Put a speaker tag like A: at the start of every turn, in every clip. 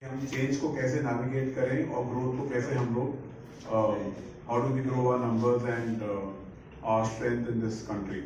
A: हम चेंज को कैसे नेविगेट करें और ग्रोथ को कैसे हम लोग how do we grow our numbers and our strength in this country.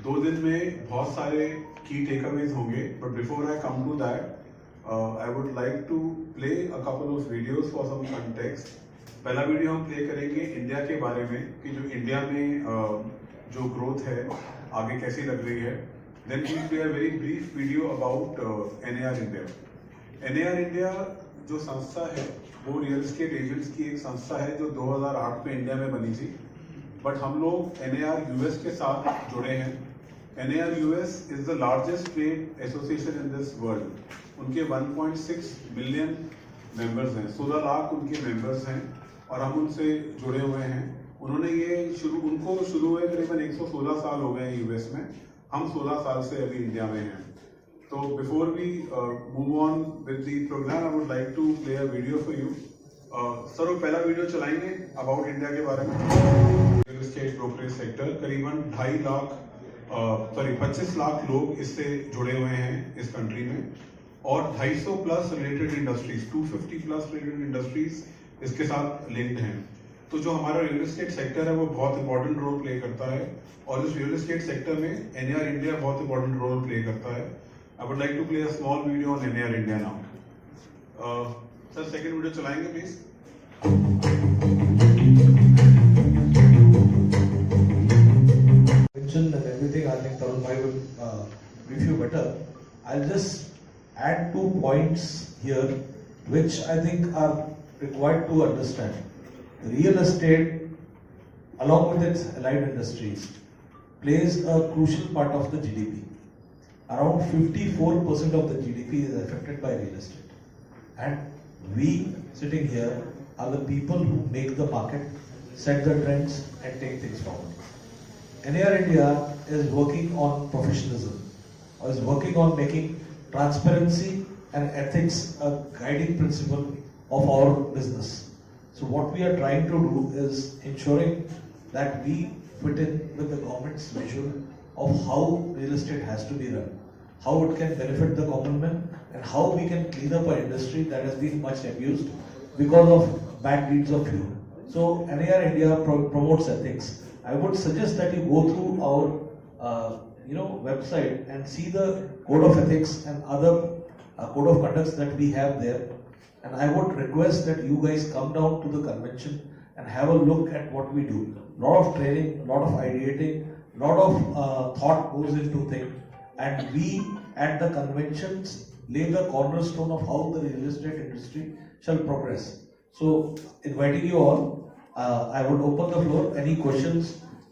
A: 2 दिन में बहुत सारे की टेकअवेज होंगे, but before I come to that I would like to play a couple of videos for some context. पहला video हम play करेंगे India के बारे में कि जो इंडिया में जो ग्रोथ है आगे कैसी लग रही है। Then we'll play a very brief video about NAR India. NAR India जो संस्था है वो रियल एस्टेट एजेंट्स की एक संस्था है जो 2008 में इंडिया में बनी थी, बट हम लोग NAR US के साथ जुड़े हैं। NAR US is the largest trade association in this world. उनके 1.6 मिलियन मेंबर्स हैं, 16 लाख उनके मेंबर्स हैं और हम उनसे जुड़े हुए हैं। उन्होंने ये उनको शुरू हुए करीबन 116 साल हो गए यूएस में, हम 16 साल से अभी इंडिया में हैं। तो before we move on with the programme I would like to play a video for you. Sir वो पहला वीडियो चलाएंगे अबाउट इंडिया के बारे में। रियल एस्टेट ब्रोकरेज सेक्टर करीबन 25 लाख लोग इससे जुड़े हुए हैं इस कंट्री में, और 250 plus related industries, 250 plus related industries इसके साथ लिंक्ड हैं। तो जो हमारा रियल एस्टेट सेक्टर है वो बहुत इंपॉर्टेंट रोल प्ले करता है, और इस रियल एस्टेट सेक्टर में एनआर इंडिया बहुत इंपॉर्टेंट रोल प्ले करता है। I would like to play a small video on NR India now. Sir second video चलाएंगे please.
B: And everything, I think Tarun Bhai will brief you better. I'll just add 2 points here which I think are required to understand. Real estate, along with its allied industries, plays a crucial part of the GDP. Around 54% of the GDP is affected by real estate. And we sitting here are the people who make the market, set the trends and take things forward. NAR India is working on professionalism, or is working on making transparency and ethics a guiding principle of our business. So what we are trying to do is ensuring that we fit in with the government's vision of how real estate has to be run, how it can benefit the common man, and how we can clean up our industry that has been much abused because of bad deeds of few. So NAR India promotes ethics. I would suggest that you go through our website and see the code of ethics and other code of conducts that we have there. And I would request that you guys come down to the convention and have a look at what we do. Lot of training, lot of ideating, lot of thought goes into things, and we at the conventions lay the cornerstone of how the real estate industry shall progress. So inviting you all, I would open the floor. Any questions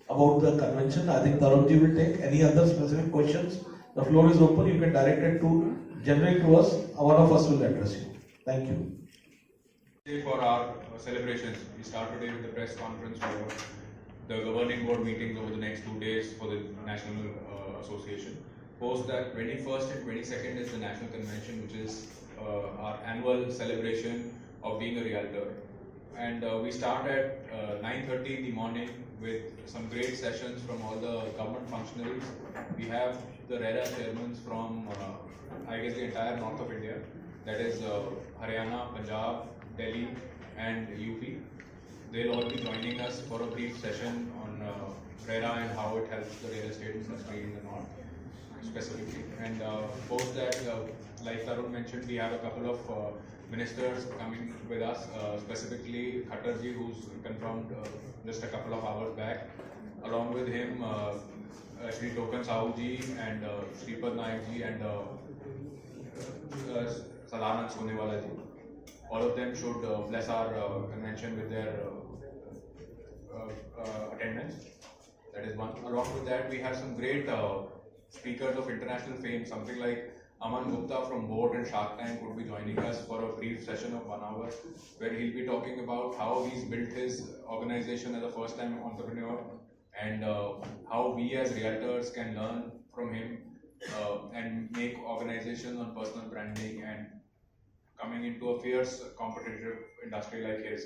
B: about the convention? I think Tarunji will take. Any other specific questions? The floor is open. You can direct it to generate to us. One of us will address you. Thank you.
C: For our celebrations, we start today with the press conference for the governing board meetings over the next 2 days for the National Association. Post that, 21st and 22nd is the National Convention, which is our annual celebration of being a realtor. And we start at 9:30 in the morning with some great sessions from all the government functionaries. We have the REDA chairmen from, I guess, the entire north of India, that is Haryana, Punjab, Delhi and UP. They'll all be joining us for a brief session on REDA and how it helps the real estate industry in the north specifically. And post that, like Tarun mentioned, we have a couple of ministers coming with us, specifically Khattarji, who's confirmed just a couple of hours back. Along with him, Shri Tokan Sahu ji and Shripad Naik ji and Salanand Sonewala ji. All of them should bless our convention with their attendance. That is one. Along with that, we have some great speakers of international fame, something like Aman Gupta from Board and Shark Tank would be joining us for a brief session of 1 hour, where he'll be talking about how he's built his organization as a first-time entrepreneur, and how we as realtors can learn from him and make organizations on personal branding and coming into a fierce competitive industry like his.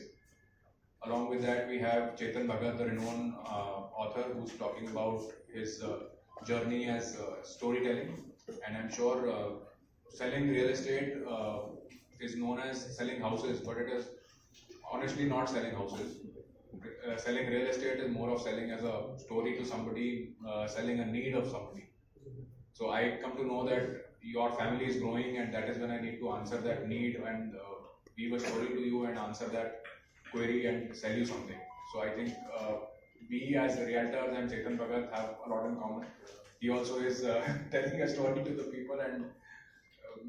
C: Along with that, we have Chetan Bhagat, the renowned author, who's talking about his journey as storytelling, and I'm sure selling real estate is known as selling houses, but it is honestly not selling houses. Selling real estate is more of selling as a story to somebody, selling a need of somebody. So I come to know that your family is growing, and that is when I need to answer that need and weave a story to you and answer that query and sell you something. So I think we as realtors and Chetan Bhagat have a lot in common. He also is telling a story to the people and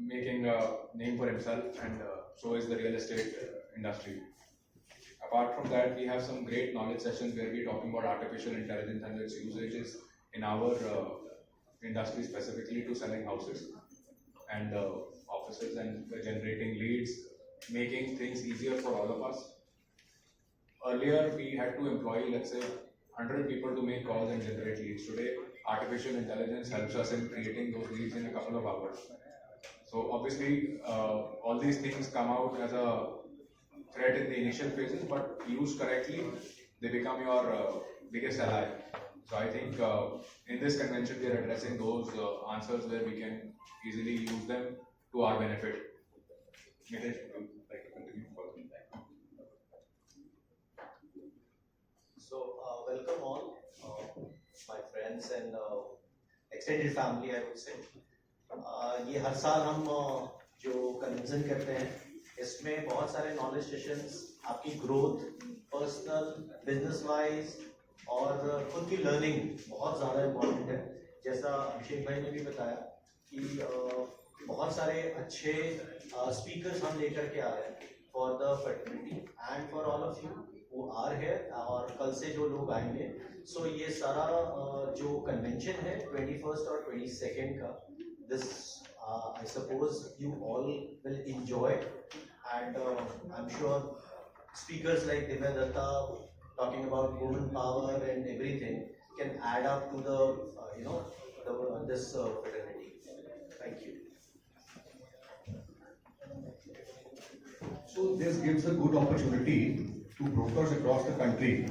C: making a name for himself, and so is the real estate industry. Apart from that, we have some great knowledge sessions where we're talking about artificial intelligence and its usages in our industry, specifically to selling houses and offices and generating leads, making things easier for all of us. Earlier, we had to employ, let's say, 100 people to make calls and generate leads. Today, artificial intelligence helps us in creating those leads in a couple of hours. So obviously, all these things come out as a threat in the initial phases, but used correctly, they become your biggest ally. So I think in this convention, we are addressing those answers where we can easily use them to our benefit. Nilesh, would you like to continue further?
D: So, welcome all, my friends and extended family, I would say. ये हर साल हम जो convention करते हैं, इसमें बहुत सारे knowledge sessions, आपकी ग्रोथ, पर्सनल, बिजनेस वाइज और खुद की लर्निंग बहुत ज़्यादा इम्पोर्टेंट है. जैसा अभिषेक भाई ने भी बताया कि बहुत सारे अच्छे स्पीकर्स हम लेकर के आ रहे हैं for the fertility and for all of you वो आर है, और कल से जो लोग आएंगे. सो ये सारा जो कन्वेंशन है 21st और 22nd का, this I suppose you all will enjoy, and I'm sure speakers like Divya Datta talking about woman power and everything can add up to the this fraternity. Thank you.
E: So this gives a good opportunity to brokers across the country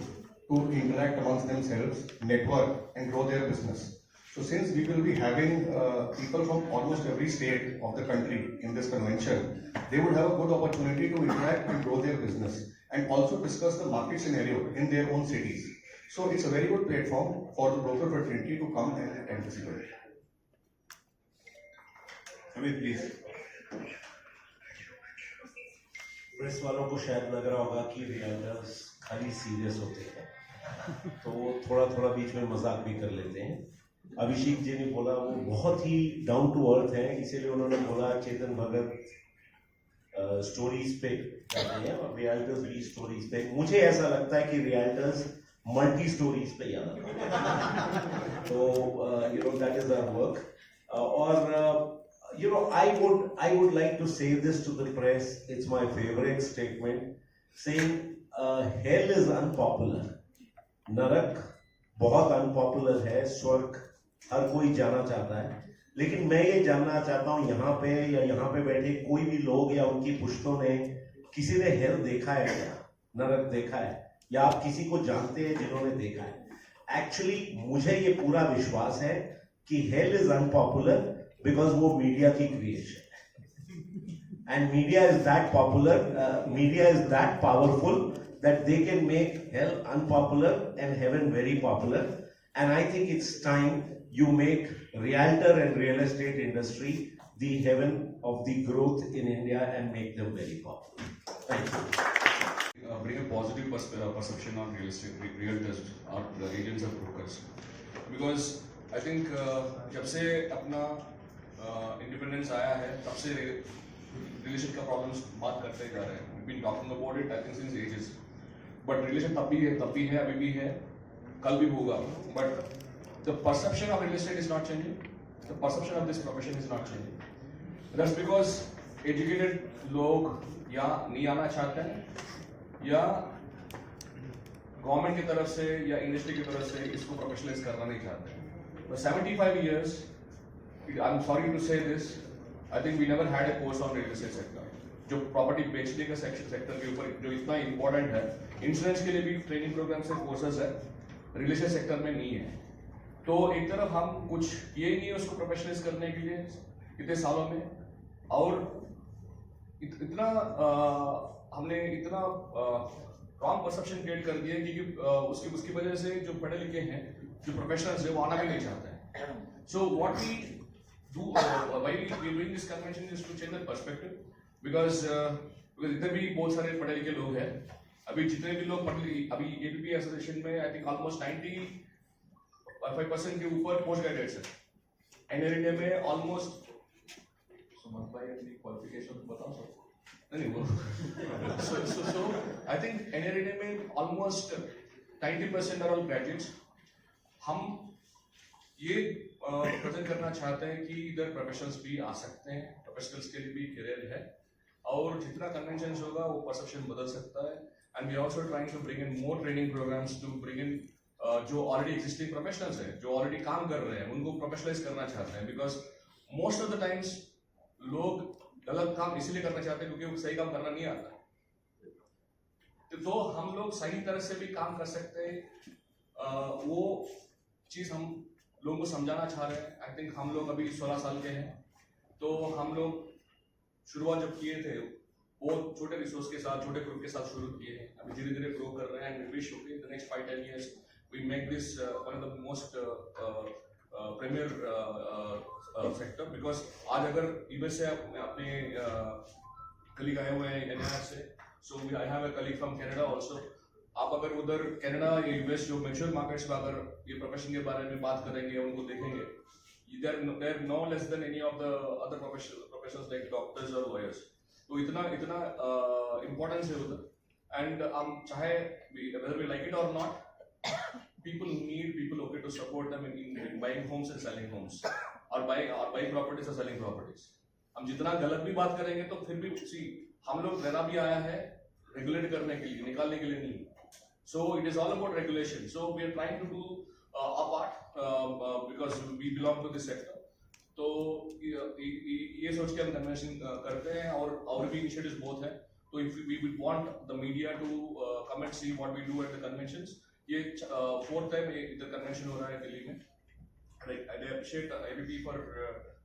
E: to interact amongst themselves, network and grow their business. So since we will be having people from almost every state of the country in this convention, they would have a good opportunity to interact and grow their business and also discuss the market scenario in their own cities. So it's a very good platform for the broker fraternity to come and attend this event.
A: Amit, please.
B: Press वालों को शायद लग रहा होगा कि realtors खाली serious होते हैं, तो वो थोड़ा थोड़ा बीच में मजाक भी कर लेते हैं. अभिषेक जी ने बोला वो बहुत ही डाउन टू अर्थ है, इसीलिए उन्होंने बोला चेतन भगत स्टोरीज पे जाते हैं और रियल्टर्स भी स्टोरीज पे. मुझे ऐसा लगता है कि रियल्टर्स मल्टी स्टोरीज पे जाना. तो दैट इज आवर वर्क. और I would like to say this to the press. It's my favorite statement, saying hell is unpopular. नरक बहुत अनपॉपुलर है, स्वर्ग हर कोई जाना चाहता है, लेकिन मैं ये जानना चाहता हूँ यहाँ पे या यहाँ पे बैठे कोई भी लोग या उनकी पुश्तों ने किसी ने हेल देखा है क्या, नरक देखा है, या आप किसी को जानते हैं जिन्होंने देखा है? एक्चुअली मुझे ये पूरा विश्वास है कि हेल इज अनपॉपुलर बिकॉज वो मीडिया की क्रिएशन है, and media is that popular, media is that powerful that they can make hell unpopular and heaven very popular. And I think it's time you make realtor and real estate industry the heaven of the growth in India and make them very popular. Thank you.
F: Bring a positive perception on real estate, realtors or the agents or brokers. Because I think जब से अपना independence आया है, तब से relation का problems बात करते जा रहे हैं. We've been talking about it I think since ages. But relation तब भी है, अभी भी है, कल भी होगा. But the perception of real estate is not changing. The perception of this profession is not changing. That's because educated लोग या नहीं आना चाहते हैं, या गवर्नमेंट की तरफ से या इंडस्ट्री की तरफ से इसको प्रोफेशनलाइज करना नहीं चाहते हैं. For 75 years, I'm sorry to say this, I think we never had a course on real estate sector. जो प्रॉपर्टी बेचने का सेक्टर के ऊपर जो इतना इम्पोर्टेंट है, इंश्योरेंस के लिए भी ट्रेनिंग प्रोग्राम से कोर्सेज है, रियल एस्टेट सेक्टर में नहीं है. तो एक तरफ हम कुछ किए ही नहीं है उसको प्रोफेशनलाइज करने के लिए इतने सालों में, और इतना हमने इतना रॉन्ग परसेप्शन क्रिएट कर दिया क्योंकि उसकी वजह से जो पढ़े लिखे हैं, जो प्रोफेशनल्स है, वो आना भी नहीं चाहते हैं. So what we do why we doing this convention is to change the perspective because इधर भी बहुत सारे पढ़े लिखे लोग हैं. अभी जितने भी लोग अभी एबीपी एसोसिएशन में आई थिंक ऑलमोस्ट 95% के ऊपर पोस्ट ग्रेजुएट्स हैं. NAR इंडिया में ऑलमोस्ट सुमंत भाई अपनी क्वालिफिकेशन बताओ सर. नहीं वो so I think NAR India में ऑलमोस्ट 90% आर ऑल ग्रेजुएट्स. हम ये प्रेजेंट करना चाहते हैं कि इधर प्रोफेशनल्स भी आ सकते हैं, प्रोफेशनल्स के लिए भी करियर है, और जितना कन्वेंशन होगा वो परसेप्शन बदल सकता है. And we also trying to bring in more training programmes to bring in जो ऑलरेडी एग्जिस्टिंग प्रोफेशनल्स हैं, जो ऑलरेडी काम कर रहे हैं, उनको प्रोफेशनलाइज करना चाहते हैं. Because most of the times लोग गलत काम इसलिए करना चाहते हैं क्योंकि सही काम करना नहीं आता. तो हम लोग सही तरह से भी काम कर सकते हैं, वो चीज हम लोगों को समझाना चाह रहे हैं. आई थिंक हम लोग अभी 16 साल के हैं, तो हम लोग शुरुआत जब किए थे बहुत छोटे रिसोर्स के साथ, छोटे ग्रुप के साथ शुरू किए हैं. अभी धीरे धीरे ग्रो कर रहे हैं. And wish okay the next 5-10 years we make this one of the most premier sector. because आज अगर यूएस से अपने कलीग आए हुए हैं NAR से, so I have a colleague from Canada also. आप अगर उधर कनाडा या यूएस जो मैच्योर मार्केट्स में अगर ये प्रोफेशन के बारे में बात करेंगे, उनको देखेंगे, they're no less than any of the other professions like doctors or lawyers. तो इतना इम्पोर्टेंस है उधर. एंड हम चाहे whether we like it or not, people need people okay to support them in buying homes and selling homes, or buying properties or selling properties. हम जितना गलत भी बात करेंगे तो फिर भी हम लोग रहना भी आया है रेगुलेट करने के लिए, निकालने के लिए नहीं. So it is all about regulation. So we are trying to do our part because we belong to this sector. तो ये सोच के हम कन्वेंशन करते हैं, और भी इनिशिएटिव्स बहुत हैं. तो if we would want the media to come and see what we do at the conventions. ये 4th टाइम इधर कन्वेंशन हो रहा है दिल्ली में. I appreciate ABP for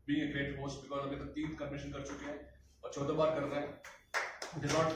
F: being a great host because अभी तक 3 कन्वेंशन कर चुके हैं और 4th बार कर रहे हैं. It is not